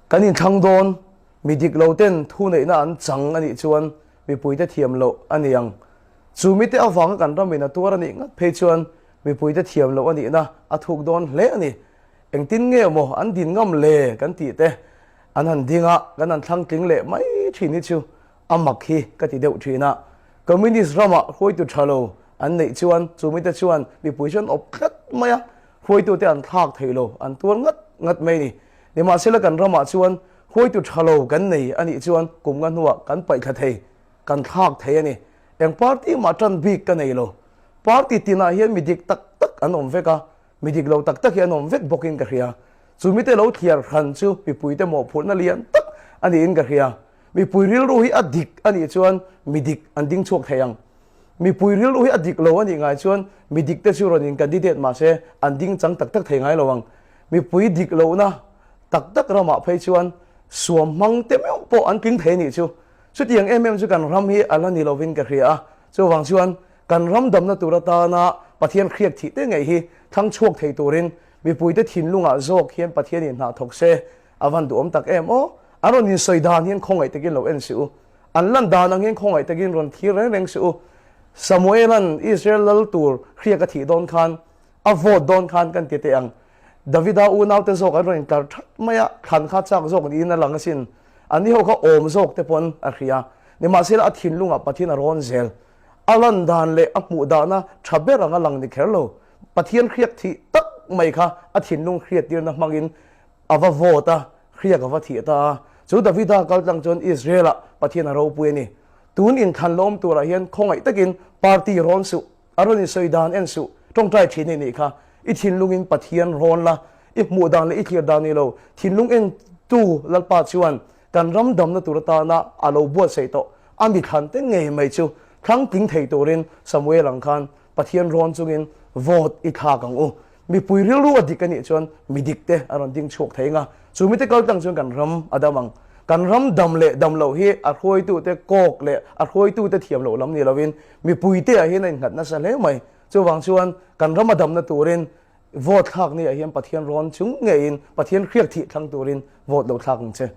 kan in thang don mi dik lo ten thu nei na an chang ani chuan mi pui te thiam lo ani ang chu mi te awang kan ram ina tur ani ngat phei chuan mi pui te thiam lo ani na a thuk don hle ani eng tin nge mo an din ngam le kan ti te an han dinga kan an thlang tling le mai thini chu amak hi ka ti deuh thina communist rama khoi tu thalo an nei chuan chu mi te chuan mi pui chuan op khat maya khoi tu te an thak theilo an tur ngat mai ni ni ma sela kan rama chuan khoi tu thalo kan nei ani chuan kum nga nuwa kan pai kha thei kan thak thei ani eng party ma tan big ka nei lo party tina hian mi dik tak an om veka mi dik lo tak hian om vek bokin ka hria chu mi te lo thiar khan chu mi pui te mo phur na lian tak ani in ka hria mi pui ril ru hi adik ani chuan mi dik an ding chuak theiang mi pui ril ru hi adik lo ani ngai chuan mi dik te chu ronin candidate ma se an ding chang tak thei ngai lowang mi pui dik lo na tak rama phei chuan suam mang te me po an king the ni chu chu tiang chu kan ram hi alani lovin ka hria chu wang chuan kan ram dam na turata na pathian khriak thi te ngai hi thang chuak thei turin mi pui te thin lunga zok hian pathian in na thok se avan du om tak aron in soidan hian khongai takin lo en su an lan dan ang hian khongai takin ron thir reng su samuelan israel lal tur khriak ka thi don khan a vote don khan kan ti te ang davida unaw te zok aron kar that maya khan kha chak zok ni na lang sin ani ho kha om zok te pon a khria ni ma sel a thin lunga pathin a ron zel alan dan le amu da na thaber anga lang ni kherlo pathian khriak thi tak mai kha a thin lung khriat tir na mangin ava vota khriak ava thi ta chu davida kal tang chon israel pathian a ro pu ni tun in than lom tura hian khongai takin party ron su aron in soidan en su tong trai thini ni kha i thin lungin pathian ron la i mu dan le i thir dan ni lo thin lung en tu lalpa chuan kan ram dam na turata na alo bo sei to ami khan te ngei mai chu khang ting thei torin samuel ang khan pathian ron chungin vote i kha kang u mi pui ril ru adikani chuan mi dikte aron ding chok theinga chumi te kal tang chuan kan ram adamang kan ram dam le dam lo hi a khoi tu te kok le a khoi tu te thiam lo lam ni lovin mi pui te a hin in ngat na sa le mai chu wang chuan kan ram adam na turin vote khak ni a hian pathian ron chung ngein pathian khriak thi thlang turin vote lo thak che